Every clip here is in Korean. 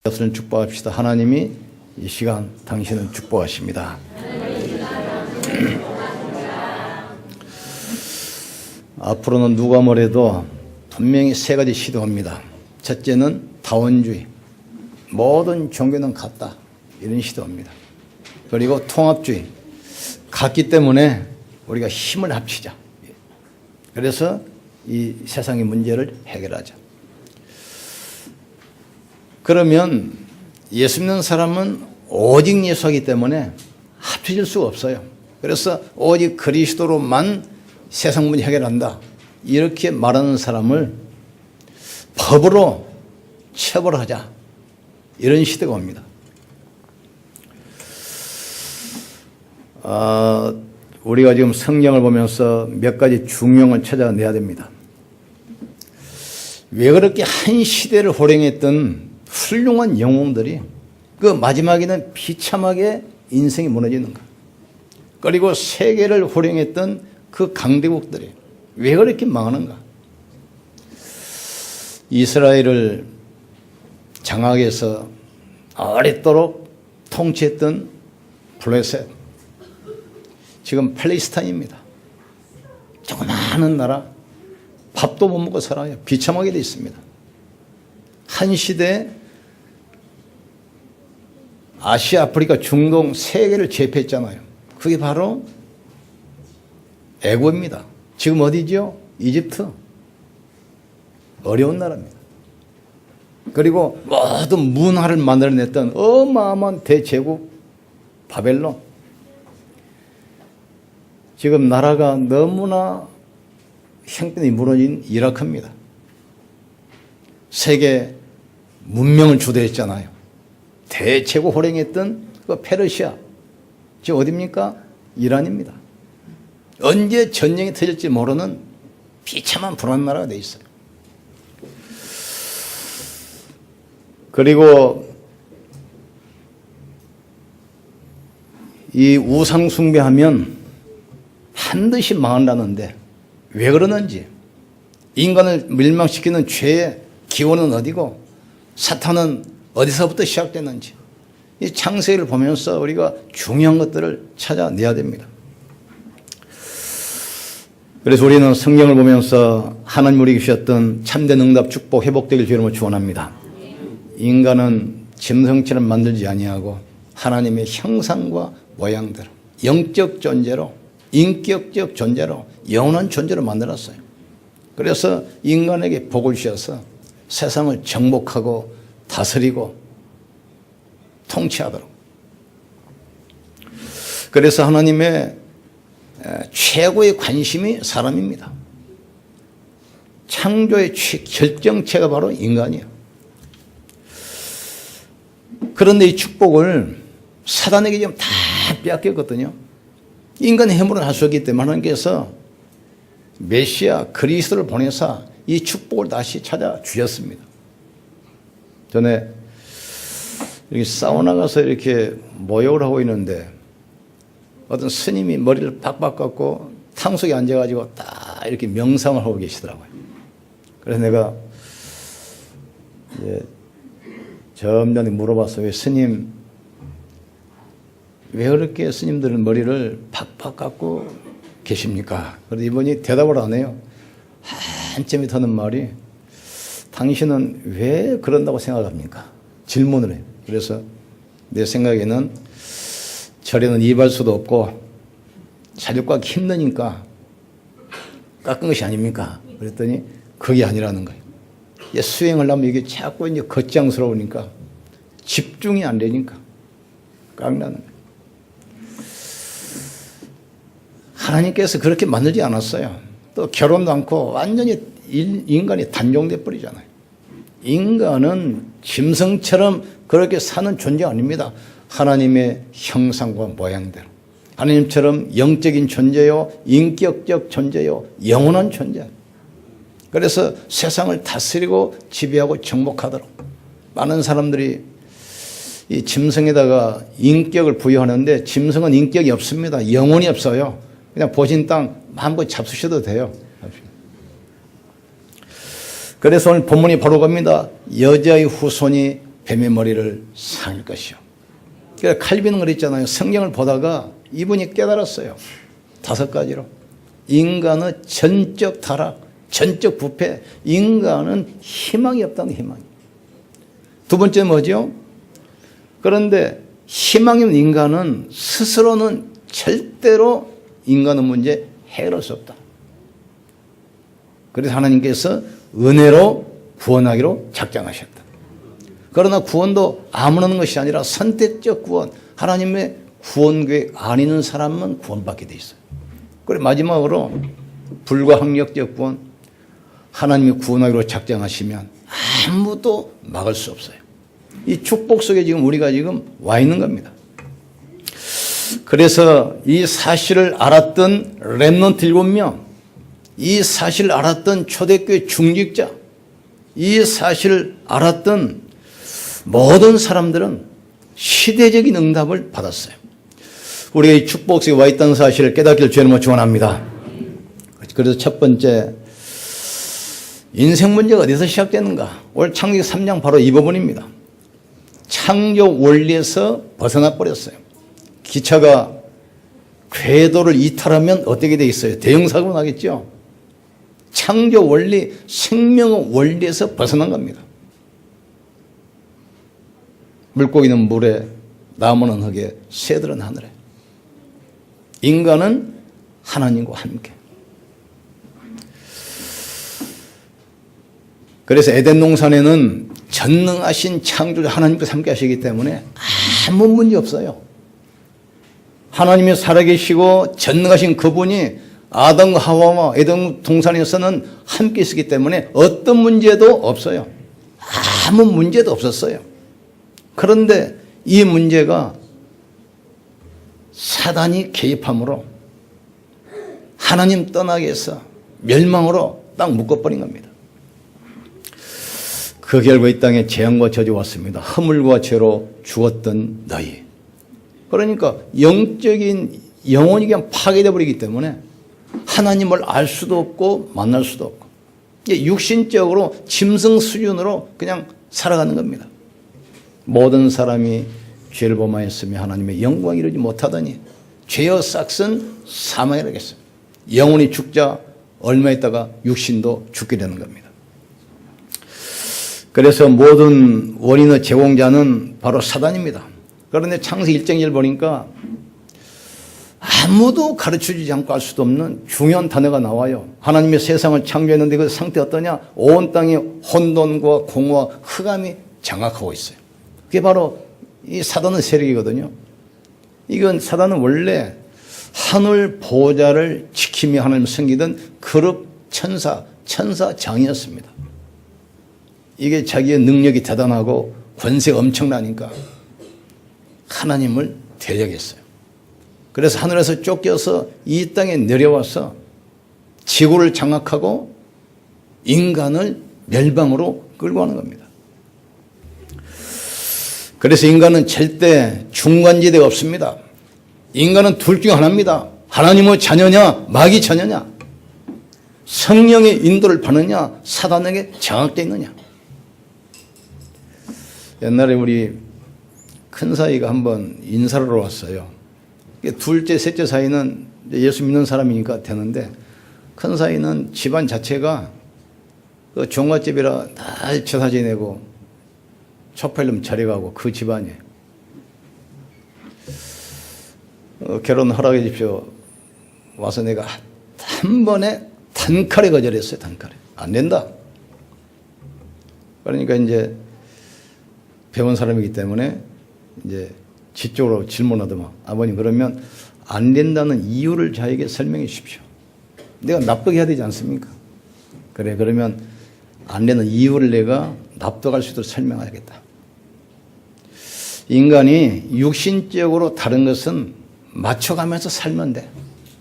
것을 축복합시다. 하나님이 이 시간 당신을 축복하십니다. 앞으로는 누가 뭐래도 분명히 세 가지 시도합니다. 첫째는 다원주의, 모든 종교는 같다, 이런 시도합니다. 그리고 통합주의, 같기 때문에 우리가 힘을 합치자. 그래서 이 세상의 문제를 해결하자. 그러면 예수 믿는 사람은 오직 예수하기 때문에 합쳐질 수가 없어요. 그래서 오직 그리스도로만 세상 문제 해결한다, 이렇게 말하는 사람을 법으로 처벌하자, 이런 시대가 옵니다. 우리가 지금 성경을 보면서 몇 가지 중요한 걸 찾아내야 됩니다. 왜 그렇게 한 시대를 호령했던 훌륭한 영웅들이 그 마지막에는 비참하게 인생이 무너지는가? 그리고 세계를 호령했던 그 강대국들이 왜 그렇게 망하는가? 이스라엘을 장악해서 오랫도록 통치했던 블레셋, 지금 팔레스타인입니다. 조그마한 나라, 밥도 못 먹고 살아요. 비참하게 돼 있습니다. 한 시대에 아시아, 아프리카, 중동 세계를 제패했잖아요. 그게 바로 애고입니다. 지금 어디죠? 이집트. 어려운 나라입니다. 그리고 모든 문화를 만들어냈던 어마어마한 대제국 바벨론. 지금 나라가 너무나 형편이 무너진 이라크입니다. 세계 문명을 주도했잖아요. 대제국 호령했던 그 페르시아, 지금 어디입니까? 이란입니다. 언제 전쟁이 터질지 모르는 비참한 불안한 나라가 돼 있어요. 그리고 이 우상 숭배하면 반드시 망한다는데 왜 그러는지, 인간을 멸망시키는 죄의 기원은 어디고 사탄은 어디서부터 시작됐는지, 이 창세기를 보면서 우리가 중요한 것들을 찾아내야 됩니다. 그래서 우리는 성경을 보면서 하나님 우리에게 주셨던 참된 응답, 축복, 회복되길 주님으로 축원합니다. 인간은 짐승처럼 만들지 아니하고 하나님의 형상과 모양대로 영적 존재로, 인격적 존재로, 영원한 존재로 만들었어요. 그래서 인간에게 복을 주셔서 세상을 정복하고 다스리고 통치하도록. 그래서 하나님의 최고의 관심이 사람입니다. 창조의 결정체가 바로 인간이에요. 그런데 이 축복을 사단에게 지금 다 빼앗겼거든요. 인간의 힘으로는 할 수 없기 때문에 하나님께서 메시아 그리스도를 보내사 이 축복을 다시 찾아주셨습니다. 전에 이렇게 사우나 가서 이렇게 모욕을 하고 있는데 어떤 스님이 머리를 팍팍 깎고 탕속에 앉아가지고 딱 이렇게 명상을 하고 계시더라고요. 그래서 내가 이제 점잖게 물어봤어요. 왜 스님, 왜 그렇게 스님들은 머리를 팍팍 깎고 계십니까? 그래서 이분이 대답을 안 해요. 한참이 터는 말이, 당신은 왜 그런다고 생각합니까? 질문을 해요. 그래서 내 생각에는 절에는 입할 수도 없고 사육하기 힘드니까 깎은 것이 아닙니까? 그랬더니 그게 아니라는 거예요. 수행을 하면 이게 자꾸 이제 겉장스러우니까 집중이 안 되니까 깎는다는 거예요. 하나님께서 그렇게 만들지 않았어요. 또 결혼도 않고 완전히 인간이 단종돼 버리잖아요. 인간은 짐승처럼 그렇게 사는 존재 아닙니다. 하나님의 형상과 모양대로 하나님처럼 영적인 존재요, 인격적 존재요, 영원한 존재. 그래서 세상을 다스리고 지배하고 정복하도록 많은 사람들이 이 짐승에다가 인격을 부여하는데 짐승은 인격이 없습니다. 영혼이 없어요. 그냥 보신 땅 마음껏 잡수셔도 돼요. 그래서 오늘 본문이 바로 갑니다. 여자의 후손이 뱀의 머리를 상일 것이요. 그러니까 칼빈은 그랬잖아요. 성경을 보다가 이분이 깨달았어요. 5가지로. 인간의 전적 타락, 전적 부패, 인간은 희망이 없다는 희망이. 두 번째 뭐죠? 그런데 희망이 없는 인간은 스스로는 절대로 인간의 문제 해결할 수 없다. 그래서 하나님께서 은혜로 구원하기로 작정하셨다. 그러나 구원도 아무나 하는 것이 아니라 선택적 구원, 하나님의 구원 계획 안 있는 사람은 구원받게 돼 있어요. 그리고 마지막으로 불가항력적 구원, 하나님이 구원하기로 작정하시면 아무도 막을 수 없어요. 이 축복 속에 지금 우리가 지금 와 있는 겁니다. 그래서 이 사실을 알았던 렘넌트 7명, 이 사실을 알았던 초대교회 중직자, 이 사실을 알았던 모든 사람들은 시대적인 응답을 받았어요. 우리가 이 축복 속에 와 있다는 사실을 깨닫기를 주님으로 축원합니다. 그래서 첫 번째, 인생 문제가 어디서 시작되는가? 오늘 창세기 3장 바로 이 부분입니다. 창조 원리에서 벗어나 버렸어요. 기차가 궤도를 이탈하면 어떻게 돼 있어요? 대형사고 나겠죠? 창조 원리, 생명의 원리에서 벗어난 겁니다. 물고기는 물에, 나무는 흙에, 새들은 하늘에. 인간은 하나님과 함께. 그래서 에덴 동산에는 전능하신 창조자 하나님께서 함께 하시기 때문에 아무 문제 없어요. 하나님이 살아계시고 전능하신 그분이 아담과 하와와 에덴 동산에서는 함께 있었기 때문에 어떤 문제도 없어요. 아무 문제도 없었어요. 그런데 이 문제가 사단이 개입함으로 하나님 떠나게 해서 멸망으로 딱 묶어버린 겁니다. 그 결과 이 땅에 재앙과 저주 왔습니다. 허물과 죄로 죽었던 너희. 그러니까 영적인 영혼이 그냥 파괴되어 버리기 때문에 하나님을 알 수도 없고 만날 수도 없고 육신적으로 짐승 수준으로 그냥 살아가는 겁니다. 모든 사람이 죄를 범하였으며 하나님의 영광을 이루지 못하더니 죄의 싹은 사망이라겠어요. 영혼이 죽자 얼마 있다가 육신도 죽게 되는 겁니다. 그래서 모든 원인의 제공자는 바로 사단입니다. 그런데 창세기 1장 1 보니까 아무도 가르쳐주지 않고 알 수도 없는 중요한 단어가 나와요. 하나님이 세상을 창조했는데 그 상태 어떠냐? 온 땅에 혼돈과 공허와 흑암이 장악하고 있어요. 그게 바로 이 사단의 세력이거든요. 이건 사단은 원래 하늘 보좌를 지키며 하나님을 섬기던 거룩 천사장이었습니다. 이게 자기의 능력이 대단하고 권세가 엄청나니까 하나님을 대적했어요. 그래서 하늘에서 쫓겨서 이 땅에 내려와서 지구를 장악하고 인간을 멸망으로 끌고 가는 겁니다. 그래서 인간은 절대 중간지대가 없습니다. 인간은 둘 중 하나입니다. 하나님의 자녀냐 마귀 자녀냐, 성령의 인도를 받느냐 사단에게 장악되어 있느냐. 옛날에 우리 큰 사이가 한번 인사를 하러 왔어요. 둘째 셋째 사이는 예수 믿는 사람이니까 되는데 큰 사이는 집안 자체가 그 종갓집이라 다 제사 지내고 초팔름 차려가고 그 집안이에요. 결혼 허락해 주십시오. 와서 내가 한 번에 단칼에 거절했어요. 단칼에. 안 된다. 그러니까 이제 배운 사람이기 때문에 이제 지적으로 질문하더만, 아버님 그러면 안 된다는 이유를 저에게 설명해 주십시오. 내가 납득해야 되지 않습니까? 그래, 그러면 안 되는 이유를 내가 납득할 수 있도록 설명하겠다. 인간이 육신적으로 다른 것은 맞춰가면서 살면 돼.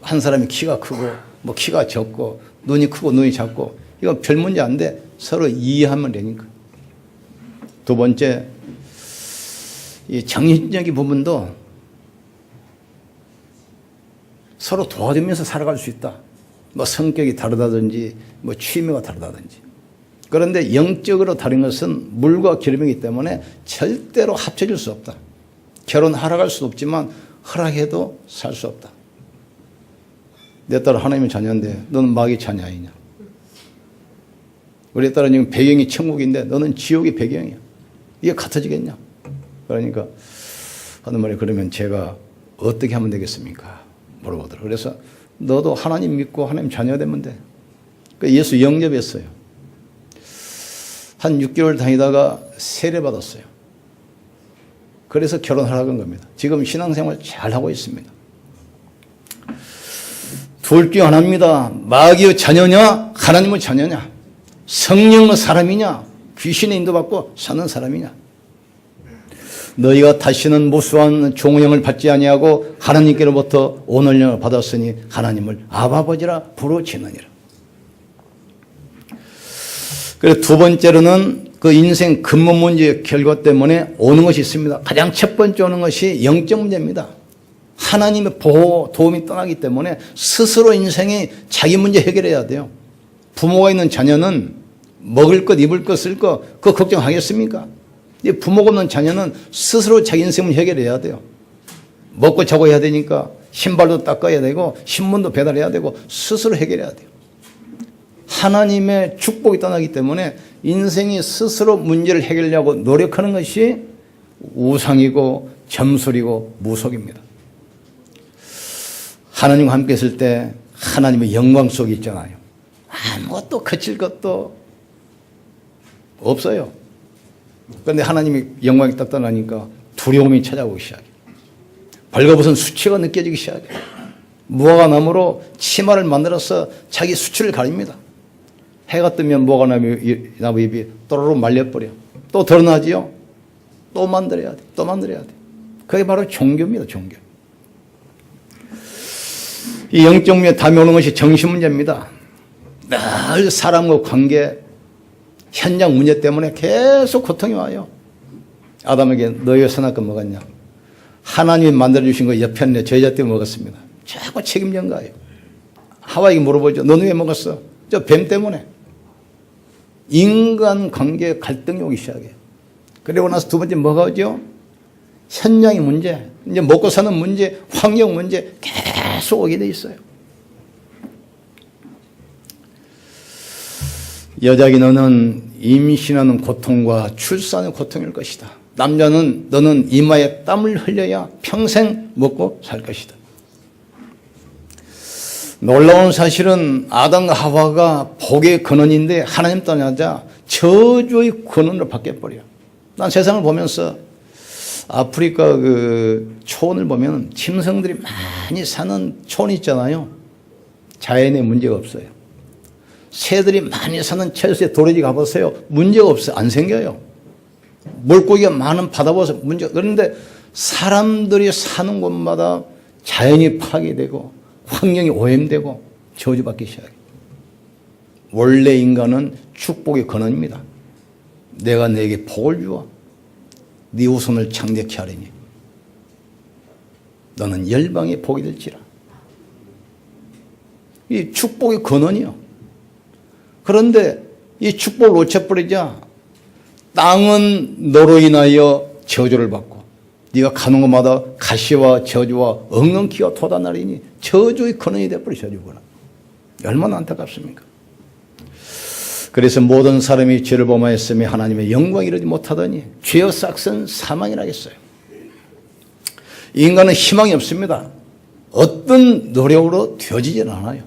한 사람이 키가 크고 뭐 키가 적고 눈이 크고 눈이 작고 이건 별 문제 안 돼. 서로 이해하면 되니까. 두 번째, 이 정신적인 부분도 서로 도와주면서 살아갈 수 있다. 뭐 성격이 다르다든지 뭐 취미가 다르다든지. 그런데 영적으로 다른 것은 물과 기름이기 때문에 절대로 합쳐질 수 없다. 결혼 허락할 수도 없지만 허락해도 살 수 없다. 내 딸은 하나님의 자녀인데 너는 마귀의 자녀 아니냐. 우리 딸은 지금 배경이 천국인데 너는 지옥의 배경이야. 이게 같아지겠냐. 그러니까 하는 말이 그러면 제가 어떻게 하면 되겠습니까? 물어보더라고요. 그래서 너도 하나님 믿고 하나님 자녀 되면 돼. 그러니까 예수 영접했어요. 한 6개월 다니다가 세례 받았어요. 그래서 결혼하라고 한 겁니다. 지금 신앙생활 잘하고 있습니다. 둘 중 하나입니다. 마귀의 자녀냐 하나님의 자녀냐, 성령의 사람이냐 귀신의 인도받고 사는 사람이냐. 너희가 다시는 무수한 종영을 받지 아니하고 하나님께로부터 오늘령을 받았으니 하나님을 아버지라 부르짖느니라. 그래서 두 번째로는 그 인생 근본 문제의 결과 때문에 오는 것이 있습니다. 가장 첫 번째 오는 것이 영적 문제입니다. 하나님의 보호, 도움이 떠나기 때문에 스스로 인생이 자기 문제 해결해야 돼요. 부모가 있는 자녀는 먹을 것, 입을 것, 쓸 것, 그거 걱정하겠습니까? 부모가 없는 자녀는 스스로 자기 인생을 해결해야 돼요. 먹고 자고 해야 되니까 신발도 닦아야 되고 신문도 배달해야 되고 스스로 해결해야 돼요. 하나님의 축복이 떠나기 때문에 인생이 스스로 문제를 해결하려고 노력하는 것이 우상이고 점술이고 무속입니다. 하나님과 함께 있을 때 하나님의 영광 속에 있잖아요. 아무것도 거칠 것도 없어요. 그런데 하나님이 영광이 딱 떠나니까 두려움이 찾아오기 시작해요. 벌거벗은 수치가 느껴지기 시작해요. 무화과나무로 치마를 만들어서 자기 수치를 가립니다. 해가 뜨면 무화과나무 잎이 또르르 말려버려. 또 드러나지요. 또 만들어야 돼. 또 만들어야 돼. 그게 바로 종교입니다. 종교. 이 영적 문제 다음에 오는 것이 정신 문제입니다. 늘 사람과 관계, 현장 문제 때문에 계속 고통이 와요. 아담에게 너희 왜 선악과 먹었냐? 하나님이 만들어주신 거 옆에 있는 저 여자 때문에 먹었습니다. 자꾸 책임전가예요. 하와에게 물어보죠. 너는 왜 먹었어? 저 뱀 때문에. 인간관계 갈등이 오기 시작해요. 그리고 나서 두 번째 뭐가 오죠? 현장의 문제, 이제 먹고 사는 문제, 환경 문제 계속 오게 돼 있어요. 여자에게 너는 임신하는 고통과 출산의 고통일 것이다. 남자는 너는 이마에 땀을 흘려야 평생 먹고 살 것이다. 놀라운 사실은 아담과 하와가 복의 근원인데 하나님 떠나자 저주의 근원으로 바뀌어버려요. 난 세상을 보면서 아프리카 그 초원을 보면 짐승들이 많이 사는 초원 있잖아요. 자연에 문제가 없어요. 새들이 많이 사는 철새 도래지 가보세요. 문제가 없어요. 안 생겨요. 물고기가 많은 바다 보세요. 문제가. 그런데 사람들이 사는 곳마다 자연이 파괴되고 환경이 오염되고 저주받기 시작해요. 원래 인간은 축복의 근원입니다. 내가 너에게 복을 주어 네 후손을 창대케 하리니 너는 열방의 복이 될지라. 이 축복의 근원이요. 그런데 이 축복을 놓쳐버리자 땅은 너로 인하여 저주를 받고 네가 가는 곳마다 가시와 저주와 엉겅퀴가 돋아나리니 저주의 근원이 되어버려. 저주구나. 얼마나 안타깝습니까? 그래서 모든 사람이 죄를 범하였으며 하나님의 영광을 이루지 못하더니 죄의 싹은 사망이라 했어요. 인간은 희망이 없습니다. 어떤 노력으로 되어지질 않아요.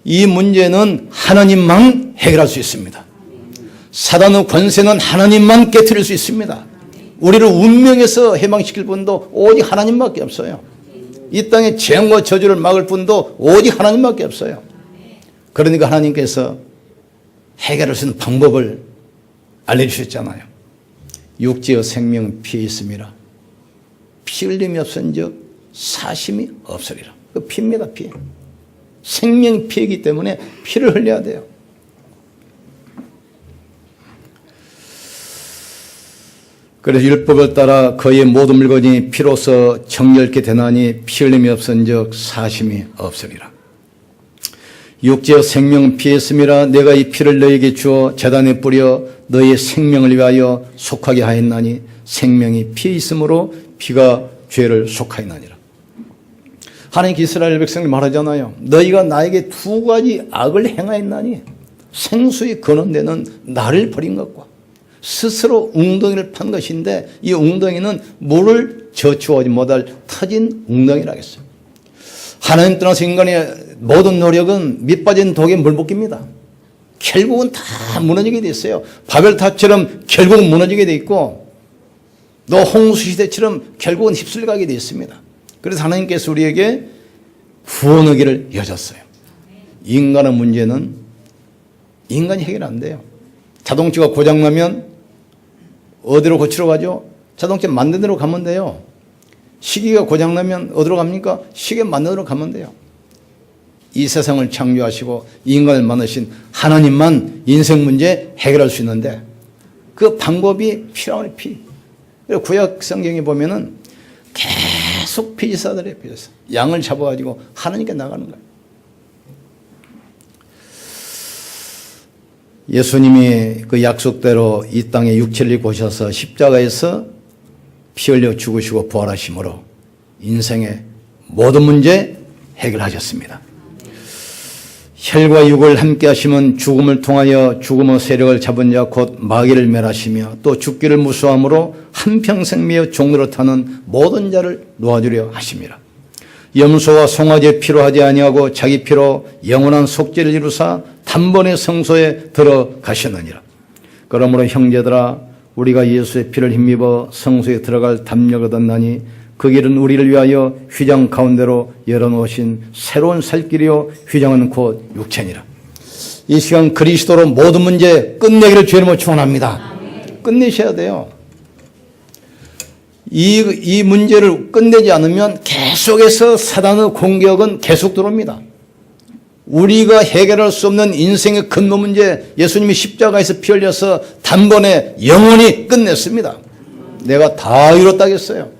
이 문제는 하나님만 해결할 수 있습니다. 사단의 권세는 하나님만 깨트릴 수 있습니다. 우리를 운명에서 해방시킬 분도 오직 하나님밖에 없어요. 이 땅의 재앙과 저주를 막을 분도 오직 하나님밖에 없어요. 그러니까 하나님께서 해결할 수 있는 방법을 알려주셨잖아요. 육지의 생명 피에 있음이라. 피 흘림이 없은즉 사심이 없으리라. 그 피입니다. 피. 생명 피이기 때문에 피를 흘려야 돼요. 그래서 율법을 따라 그의 모든 물건이 피로서 정결케 되나니 피 흘림이 없은즉 사심이 없으리라. 육체의 생명은 피했음이라 내가 이 피를 너에게 주어 제단에 뿌려 너의 생명을 위하여 속하게 하였나니 생명이 피에 있으므로 피가 죄를 속하였나니라. 하나님께 이스라엘 백성을 말하잖아요. 너희가 나에게 두 가지 악을 행하였나니 생수의 근원되는 나를 버린 것과 스스로 웅덩이를 판 것인데 이 웅덩이는 물을 저추어하지 못할 터진 웅덩이라 했어요. 하나님 떠나서 인간의 모든 노력은 밑빠진 독에 물붓기입니다. 결국은 다 무너지게 돼 있어요. 바벨탑처럼 결국은 무너지게 돼 있고 또 홍수시대처럼 결국은 휩쓸려가게 돼 있습니다. 그래서 하나님께서 우리에게 구원의 길을 여셨어요. 인간의 문제는 인간이 해결 안 돼요. 자동차가 고장나면 어디로 고치러 가죠? 자동차 만든 데로 가면 돼요. 시계가 고장나면 어디로 갑니까? 시계 만든 데로 가면 돼요. 이 세상을 창조하시고 인간을 만드신 하나님만 인생 문제 해결할 수 있는데 그 방법이 필요한 피. 그리고 구약 성경에 보면은 계속 피지사들이에요. 피지사. 양을 잡아가지고 하나님께 나가는 거예요. 예수님이 그 약속대로 이 땅에 육체를 입고 오셔서 십자가에서 피 흘려 죽으시고 부활하심으로 인생의 모든 문제 해결하셨습니다. 혈과 육을 함께 하시면 죽음을 통하여 죽음의 세력을 잡은 자 곧 마귀를 멸하시며 또 죽기를 무수함으로 한평생 매어 종로를 타는 모든 자를 놓아주려 하심이라. 염소와 송아지의 피로 하지 아니하고 자기 피로 영원한 속죄를 이루사 단번에 성소에 들어가셨느니라. 그러므로 형제들아 우리가 예수의 피를 힘입어 성소에 들어갈 담력을 얻었나니 그 길은 우리를 위하여 휘장 가운데로 열어놓으신 새로운 살 길이요 휘장은 곧 육체니라. 이 시간 그리스도로 모든 문제 끝내기를 주님으로 축원합니다. 끝내셔야 돼요. 이 문제를 끝내지 않으면 계속해서 사단의 공격은 계속 들어옵니다. 우리가 해결할 수 없는 인생의 근본 문제 예수님이 십자가에서 피 흘려서 단번에 영원히 끝냈습니다. 내가 다 이뤘다겠어요.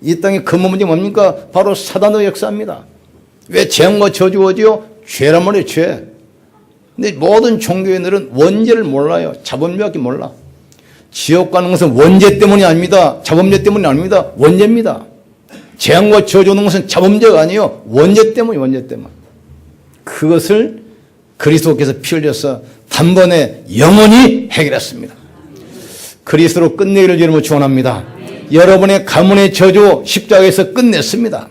이 땅의 근본 문제 뭡니까? 바로 사단의 역사입니다. 왜 재앙과 저주가 오지요? 죄란 말이에요. 죄. 근데 모든 종교인들은 원죄를 몰라요. 자범죄밖에 몰라. 지옥 가는 것은 원죄 때문이 아닙니다. 자범죄 때문이 아닙니다. 원죄입니다. 재앙과 저주 오는 것은 자범죄가 아니에요. 원죄 때문이 원죄 때문. 그것을 그리스도께서 피 흘려서 단번에 영원히 해결했습니다. 그리스도로 끝내기를 주님으로 축원합니다. 여러분의 가문의 저주 십자가에서 끝냈습니다.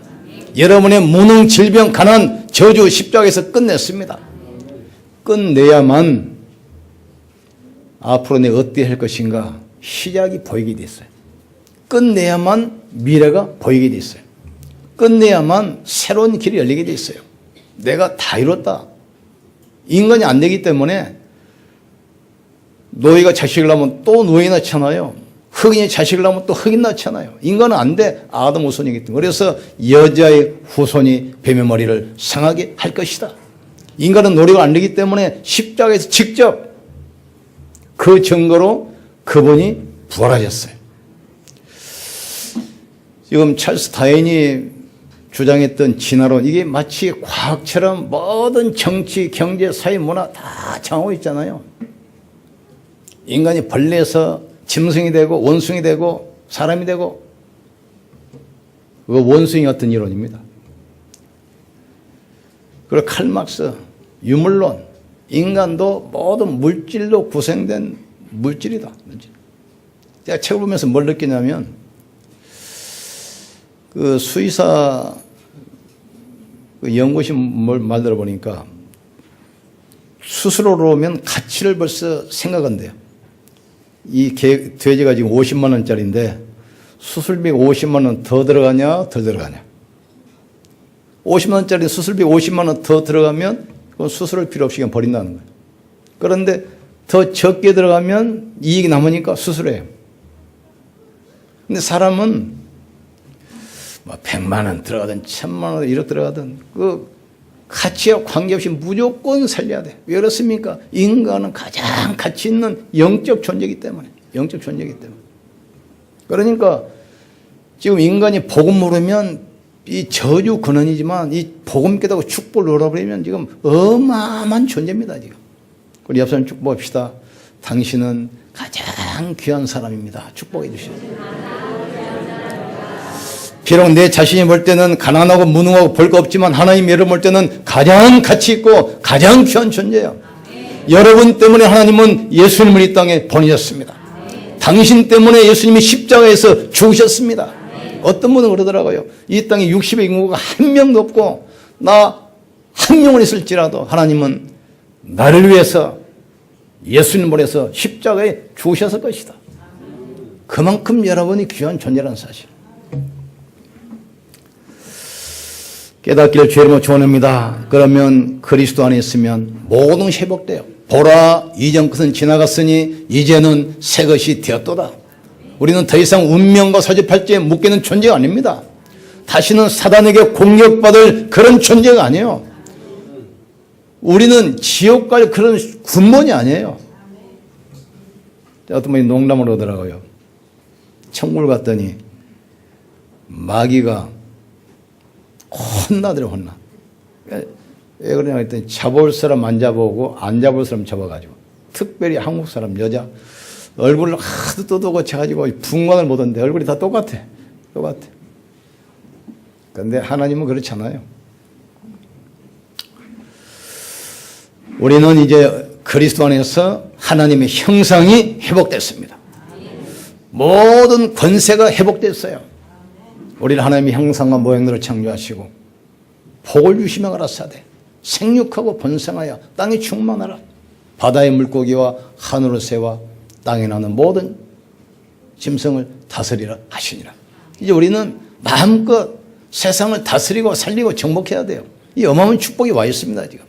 여러분의 무능, 질병, 가난, 저주 십자가에서 끝냈습니다. 끝내야만 앞으로 내가 어떻게 할 것인가 시작이 보이게 됐어요. 끝내야만 미래가 보이게 됐어요. 끝내야만 새로운 길이 열리게 됐어요. 내가 다 이뤘다. 인간이 안 되기 때문에 노예가 자식을 낳으면 또 노예 낳잖아요. 흑인이 자식을 낳으면 또 흑인 낳잖아요. 인간은 안 돼. 아담 후손이기 때문에. 그래서 여자의 후손이 뱀의 머리를 상하게 할 것이다. 인간은 노력을 안 되기 때문에 십자가에서 직접 그 증거로 그분이 부활하셨어요. 지금 찰스 다윈이 주장했던 진화론, 이게 마치 과학처럼 모든 정치, 경제, 사회, 문화 다 정하고 있잖아요. 인간이 벌레에서 짐승이 되고 원숭이 되고 사람이 되고, 그거 원숭이 같은 이론입니다. 그리고 칼막스, 유물론, 인간도 모든 물질로 구성된 물질이다. 제가 책을 보면서 뭘 느끼냐면, 그 수의사 그 연구실 말 들어보니까 수술로 오면 가치를 벌써 생각한대요. 이 돼지가 지금 50만 원짜리인데 수술비 50만 원 더 들어가냐 덜 들어가냐. 50만 원짜리 수술비 50만 원 더 들어가면 그건 수술할 필요 없이 그냥 버린다는 거예요. 그런데 더 적게 들어가면 이익이 남으니까 수술해요. 근데 사람은 뭐 100만 원 들어가든 1000만 원 1억 들어가든 그 가치와 관계없이 무조건 살려야 돼. 왜 그렇습니까? 인간은 가장 가치 있는 영적 존재이기 때문에. 영적 존재이기 때문에. 그러니까 지금 인간이 복음 모르면 이 저주 근원이지만 이 복음 깨닫고 축복을 얻어버리면 지금 어마어마한 존재입니다. 지금 우리 옆 사람 축복합시다. 당신은 가장 귀한 사람입니다. 축복해 주시오. 비록 내 자신이 볼 때는 가난하고 무능하고 볼 거 없지만 하나님 여러분 볼 때는 가장 가치 있고 가장 귀한 존재예요. 여러분 때문에 하나님은 예수님을 이 땅에 보내셨습니다. 당신 때문에 예수님이 십자가에서 죽으셨습니다. 어떤 분은 그러더라고요. 이 땅에 60의 인구가 한 명도 없고 나 한 명을 있을지라도 하나님은 나를 위해서 예수님을 보내서 십자가에 죽으셨을 것이다. 그만큼 여러분이 귀한 존재라는 사실. 깨닫기를 주의 이름으로 축원합니다. 그러면 그리스도 안에 있으면 모든 것이 회복돼요. 보라, 이전 것은 지나갔으니 이제는 새 것이 되었도다. 우리는 더 이상 운명과 사주팔자에 묶이는 존재가 아닙니다. 다시는 사단에게 공격받을 그런 존재가 아니에요. 우리는 지옥 갈 그런 군번이 아니에요. 어떤 분이 농담을 하더라고요. 천국을 갔더니 마귀가 혼나더래 혼나. 왜 그러냐 했더니 잡아올 사람 안 잡아오고 안 잡아올 사람 잡아가지고 특별히 한국 사람 여자 얼굴을 하도 떠도고쳐가지고 분간을 못하는데 얼굴이 다 똑같아. 그런데 하나님은 그렇지 않아요. 우리는 이제 그리스도 안에서 하나님의 형상이 회복됐습니다. 모든 권세가 회복됐어요. 우리를 하나님의 형상과 모양대로 창조하시고 복을 주시며 가라사대 생육하고 번성하여 땅에 충만하라. 바다의 물고기와 하늘의 새와 땅에 나는 모든 짐승을 다스리라 하시니라. 이제 우리는 마음껏 세상을 다스리고 살리고 정복해야 돼요. 이 어마어마한 축복이 와 있습니다. 지금.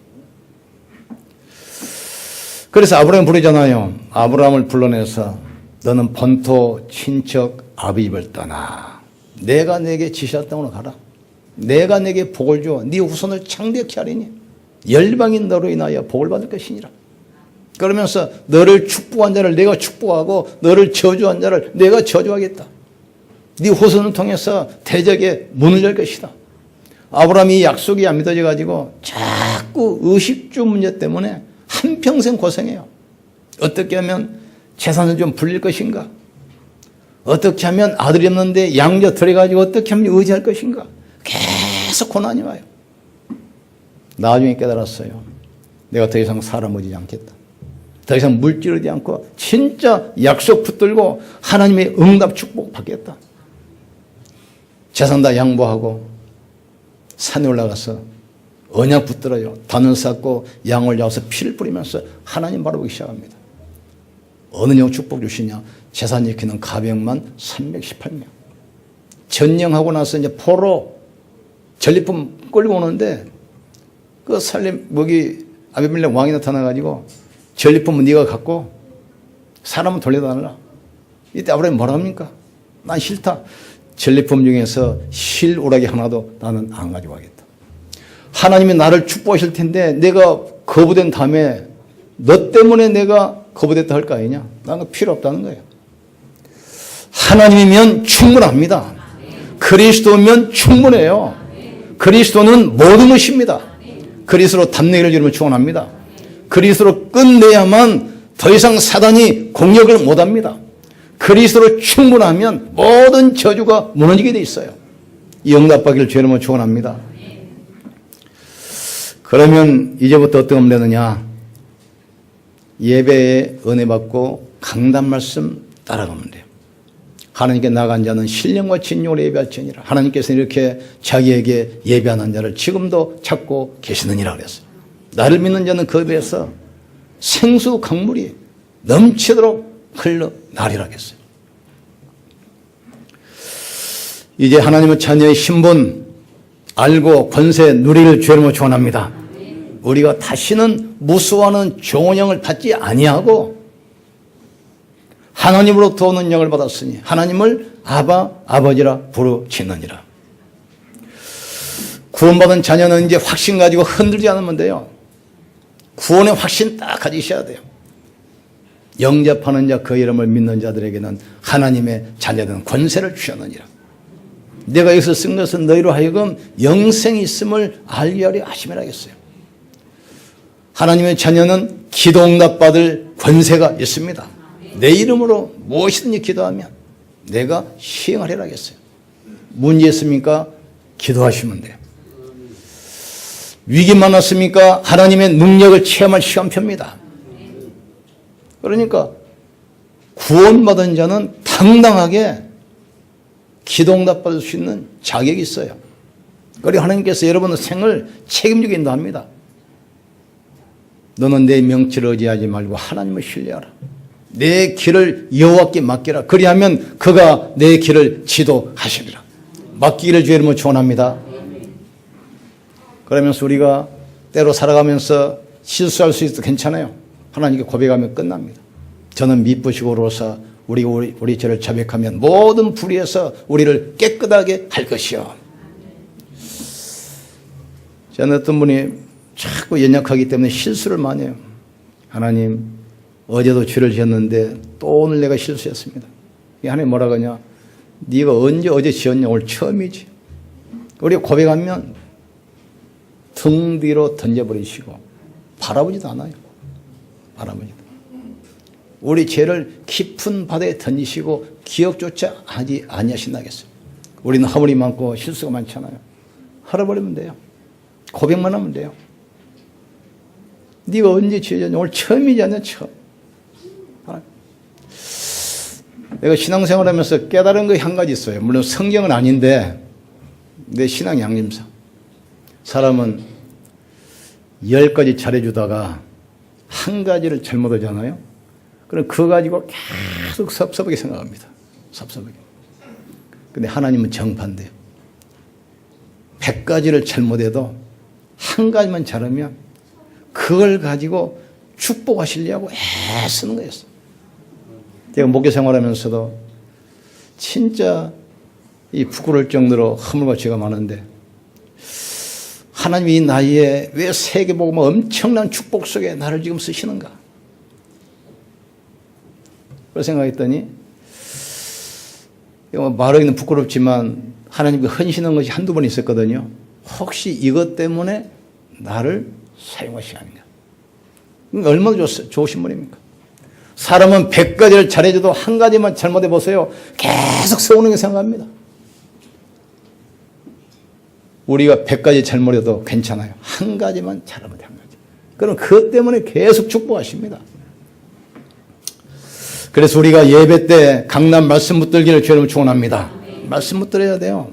그래서 아브라함 부르잖아요. 아브라함을 불러내서 너는 본토 친척 아비집을 떠나 내가 내게 지시할 땅으로 가라. 내가 내게 복을 주어 네 후손을 창대케 하리니 열방인 너로 인하여 복을 받을 것이니라. 그러면서 너를 축복한 자를 내가 축복하고 너를 저주한 자를 내가 저주하겠다. 네 후손을 통해서 대적의 문을 열 것이다. 아브라함이 약속이 안 믿어져 가지고 자꾸 의식주 문제 때문에 한평생 고생해요. 어떻게 하면 재산을 좀 불릴 것인가? 어떻게 하면 아들이 없는데 양자 들여가지고 어떻게 하면 의지할 것인가? 계속 고난이 와요. 나중에 깨달았어요. 내가 더 이상 사람 의지하지 않겠다. 더 이상 물질 의지하지 않고 진짜 약속 붙들고 하나님의 응답 축복 받겠다. 재산 다 양보하고 산에 올라가서 언약 붙들어요. 단을 쌓고 양을 잡아서 피를 뿌리면서 하나님 바라보기 시작합니다. 어느 영 축복 주시냐? 재산 지키는 가병만 318명. 전령하고 나서 이제 포로 전리품 끌고 오는데 그 살림 먹이 아비멜렉 왕이 나타나가지고 전리품은 네가 갖고 사람은 돌려달라. 이때 아브라함이 뭐라 합니까? 난 싫다. 전리품 중에서 실오라기 하나도 나는 안 가지고 가겠다. 하나님이 나를 축복하실 텐데 내가 거부된 다음에 너 때문에 내가 거부됐다 할 거 아니냐? 나는 필요 없다는 거예요. 하나님이면 충분합니다. 그리스도면 충분해요. 그리스도는 모든 것입니다. 그리스도로 담내기를 주면 충분합니다. 그리스도로 끝내야만 더 이상 사단이 공격을 못합니다. 그리스도로 충분하면 모든 저주가 무너지게 돼 있어요. 이 응답받기를 주의 이름으로 축원합니다. 그러면 이제부터 어떻게 하면 되느냐? 예배에 은혜 받고 강단 말씀 따라가면 돼요. 하나님께 나간 자는 신령과 진용으로 예배할지니라. 하나님께서 이렇게 자기에게 예배하는 자를 지금도 찾고 계시느니라 그랬어요. 나를 믿는 자는 그 배에서 생수 강물이 넘치도록 흘러나리라 했어요. 이제 하나님의 자녀의 신분 알고 권세 누리를 주의 이름으로 축원합니다. 우리가 다시는 무수하는 종원형을 받지 아니하고 하나님으로부터 오는 영을 받았으니 하나님을 아버지라 부르짖느니라. 구원받은 자녀는 이제 확신 가지고 흔들지 않으면 돼요. 구원의 확신 딱 가지셔야 돼요. 영접하는 자 그 이름을 믿는 자들에게는 하나님의 자녀들은 권세를 주셨느니라. 내가 여기서 쓴 것은 너희로 하여금 영생이 있음을 알게 하려 하심이라 하겠어요. 하나님의 자녀는 기도 응답받을 권세가 있습니다. 내 이름으로 무엇이든지 기도하면 내가 시행하리라 하겠어요. 문제 있습니까? 기도하시면 돼요. 위기 만났습니까? 하나님의 능력을 체험할 시간표입니다. 그러니까 구원받은 자는 당당하게 기도 응답받을 수 있는 자격이 있어요. 그리고 하나님께서 여러분의 생을 책임지게 인도합니다. 너는 내 명치를 의지하지 말고 하나님을 신뢰하라. 내 길을 여호와께 맡기라. 그리하면 그가 내 길을 지도하시리라. 맡기기를 주의 이름으로 축원합니다. 그러면서 우리가 때로 살아가면서 실수할 수 있어도 괜찮아요. 하나님께 고백하면 끝납니다. 저는 미쁘시고로서 우리 죄를 자백하면 모든 불의에서 우리를 깨끗하게 할 것이요. 저는 어떤 분이 자꾸 연약하기 때문에 실수를 많이 해요. 하나님, 어제도 죄를 지었는데 또 오늘 내가 실수했습니다. 하나님 뭐라고 하냐? 네가 언제 어제 지었냐? 오늘 처음이지. 우리가 고백하면 등 뒤로 던져버리시고 바라보지도 않아요. 바라보지도. 우리 죄를 깊은 바다에 던지시고 기억조차 하지 아니하신다겠어요. 우리는 허물이 많고 실수가 많잖아요. 헐어버리면 돼요. 고백만 하면 돼요. 네가 언제 죄졌냐? 오늘 처음이지 않냐? 처음. 내가 신앙생활 하면서 깨달은 거 한 가지 있어요. 물론 성경은 아닌데 내 신앙 양심상. 사람은 10가지 잘해주다가 한 가지를 잘못하잖아요. 그럼 그거 가지고 계속 섭섭하게 생각합니다. 섭섭하게. 근데 하나님은 정반대예요. 100가지를 잘못해도 한 가지만 잘하면 그걸 가지고 축복하시려고 애쓰는 거였어요. 제가 목회 생활하면서도 진짜 이 부끄러울 정도로 허물과 죄가 많은데 하나님이 이 나이에 왜 세계복음의 엄청난 축복 속에 나를 지금 쓰시는가? 그런 생각했더니 말하기는 부끄럽지만 하나님께 헌신한 것이 한두 번 있었거든요. 혹시 이것 때문에 나를 사용하시는 아닌가? 얼마나 좋으신 분입니까? 사람은 100가지를 잘해줘도 한 가지만 잘못해 보세요. 계속 서운하게 생각합니다. 우리가 100가지 잘못해도 괜찮아요. 한 가지만 잘하면 한 가지. 그럼 그것 때문에 계속 축복하십니다. 그래서 우리가 예배 때 강남 말씀 붙들기를 주님을 축원합니다. 말씀 붙들어야 돼요.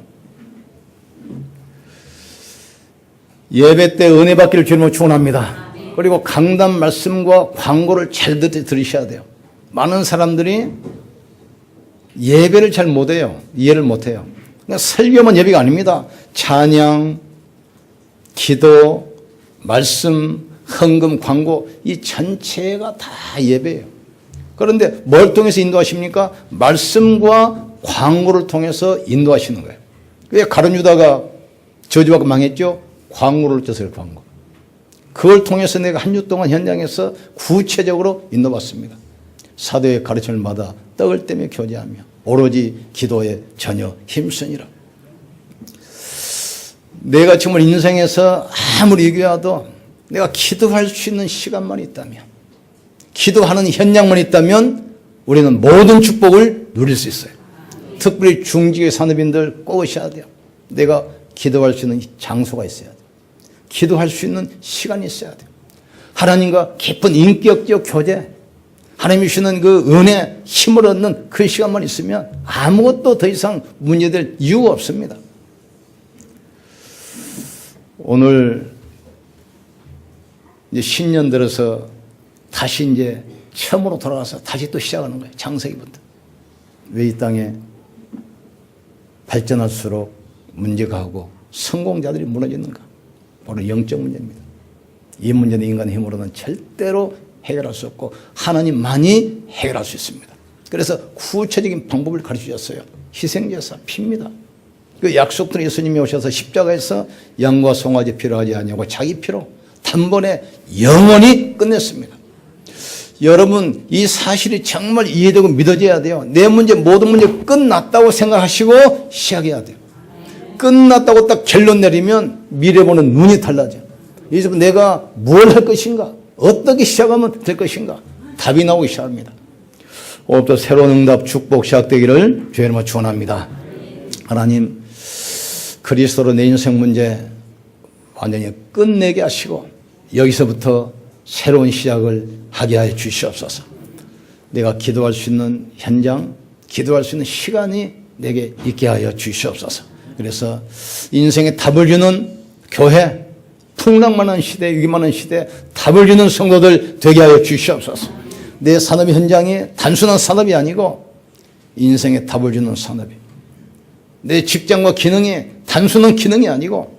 예배 때 은혜 받기를 주님을 축원합니다. 그리고 강단 말씀과 광고를 잘 들으셔야 돼요. 많은 사람들이 예배를 잘 못해요. 이해를 못해요. 그러니까 설교만 예배가 아닙니다. 찬양, 기도, 말씀, 헌금, 광고 이 전체가 다 예배예요. 그런데 뭘 통해서 인도하십니까? 말씀과 광고를 통해서 인도하시는 거예요. 왜 가룟 유다가 저주받고 망했죠? 광고를 줬어요. 광고. 그걸 통해서 내가 한 주 동안 현장에서 구체적으로 인도받습니다. 사도의 가르침을 받아 떡을 떼며 교제하며 오로지 기도에 전혀 힘쓰니라. 내가 정말 인생에서 아무리 얘기해도 내가 기도할 수 있는 시간만 있다면, 기도하는 현장만 있다면 우리는 모든 축복을 누릴 수 있어요. 특별히 중직의 산업인들 꼭 오셔야 돼요. 내가 기도할 수 있는 장소가 있어야 돼요. 기도할 수 있는 시간이 있어야 돼요. 하나님과 깊은 인격적 교제, 하나님이 주시는 그 은혜, 힘을 얻는 그 시간만 있으면 아무것도 더 이상 문제될 이유가 없습니다. 오늘 이제 신년 들어서 다시 이제 처음으로 돌아가서 다시 또 시작하는 거예요. 창세기부터. 왜 이 땅에 발전할수록 문제가 하고 성공자들이 무너지는가? 바로 영적 문제입니다. 이 문제는 인간의 힘으로는 절대로 해결할 수 없고 하나님만이 해결할 수 있습니다. 그래서 구체적인 방법을 가르치셨어요. 희생제사, 피입니다. 그 약속대로 예수님이 오셔서 십자가에서 양과 송아지 필요하지 않냐고 자기 피로 단번에 영원히 끝냈습니다. 여러분 이 사실이 정말 이해되고 믿어져야 돼요. 내 문제 모든 문제 끝났다고 생각하시고 시작해야 돼요. 끝났다고 딱 결론 내리면 미래 보는 눈이 달라져. 이제 내가 뭘 할 것인가? 어떻게 시작하면 될 것인가? 답이 나오기 시작합니다. 오늘부터 새로운 응답 축복 시작되기를 주의 이름으로 축원합니다. 하나님, 그리스도로 내 인생 문제 완전히 끝내게 하시고 여기서부터 새로운 시작을 하게 하여 주시옵소서. 내가 기도할 수 있는 현장, 기도할 수 있는 시간이 내게 있게 하여 주시옵소서. 그래서 인생에 답을 주는 교회, 풍랑 많은 시대, 위기 많은 시대 답을 주는 성도들 되게 하여 주시옵소서. 내 산업 현장이 단순한 산업이 아니고 인생에 답을 주는 산업이, 내 직장과 기능이 단순한 기능이 아니고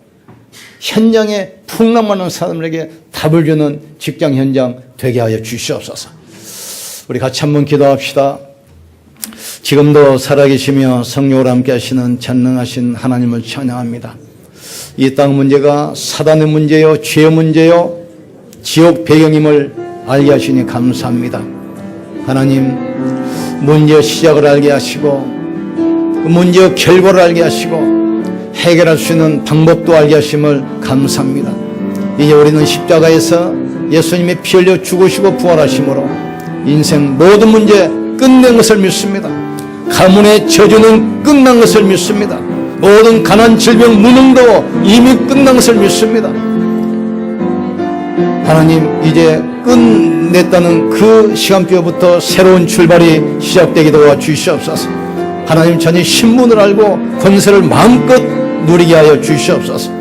현장에 풍랑 많은 사람들에게 답을 주는 직장 현장 되게 하여 주시옵소서. 우리 같이 한번 기도합시다. 지금도 살아계시며 성령으로 함께 하시는 전능하신 하나님을 찬양합니다. 이 땅 문제가 사단의 문제요, 죄의 문제요, 지옥 배경임을 알게 하시니 감사합니다. 하나님, 문제의 시작을 알게 하시고 문제의 결과를 알게 하시고 해결할 수 있는 방법도 알게 하심을 감사합니다. 이제 우리는 십자가에서 예수님의 피 흘려 죽으시고 부활하심으로 인생 모든 문제 끝낸 것을 믿습니다. 가문의 저주는 끝난 것을 믿습니다. 모든 가난, 질병, 무능도 이미 끝난 것을 믿습니다. 하나님, 이제 끝냈다는 그 시간표부터 새로운 출발이 시작되게 도와주시옵소서. 하나님, 전에 신분을 알고 권세를 마음껏 누리게 하여 주시옵소서.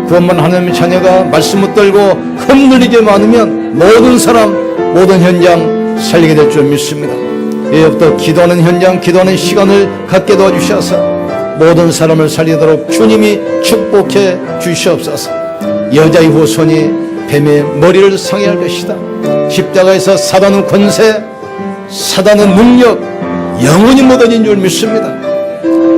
그것만 하나님의 자녀가 말씀 붙들고 흔들리지 않으면 모든 사람, 모든 현장 살리게 될 줄 믿습니다. 이제부터 기도하는 현장, 기도하는 시간을 갖게 도와주셔서 모든 사람을 살리도록 주님이 축복해 주시옵소서. 여자의 후손이 뱀의 머리를 상해할 것이다. 십자가에서 사단의 권세, 사단의 능력 영원히 못 얻은 줄 믿습니다.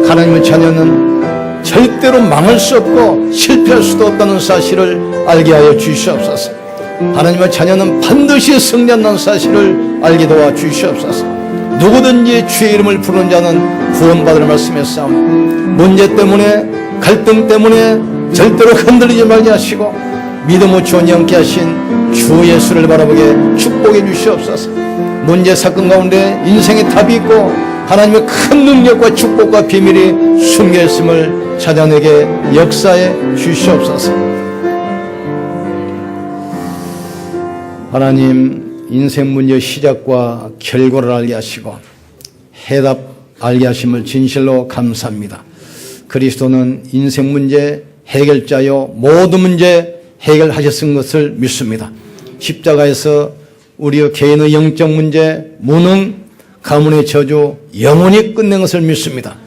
하나님의 자녀는 절대로 망할 수 없고 실패할 수도 없다는 사실을 알게 하여 주시옵소서. 하나님의 자녀는 반드시 승리한다는 사실을 알게 도와 주시옵소서. 누구든지 주의 이름을 부르는 자는 구원받을 말씀에 싸움, 문제 때문에, 갈등 때문에 절대로 흔들리지 말게 하시고 믿음으로 존영케 하신 주 예수를 바라보게 축복해 주시옵소서. 문제 사건 가운데 인생의 답이 있고 하나님의 큰 능력과 축복과 비밀이 숨겨 있음을 찾아내게 역사해 주시옵소서. 하나님, 인생 문제 시작과 결과를 알게 하시고 해답 알게 하심을 진실로 감사합니다. 그리스도는 인생 문제 해결자요, 모든 문제 해결하셨은 것을 믿습니다. 십자가에서 우리의 개인의 영적 문제, 무능, 가문의 저주 영원히 끝낸 것을 믿습니다.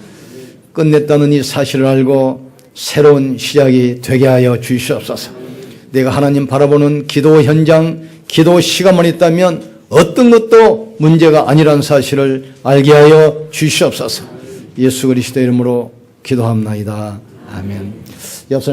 끝냈다는 이 사실을 알고 새로운 시작이 되게 하여 주시옵소서. 내가 하나님 바라보는 기도 현장, 기도 시간만 있다면 어떤 것도 문제가 아니라는 사실을 알게 하여 주시옵소서. 예수 그리스도 이름으로 기도합나이다. 아멘.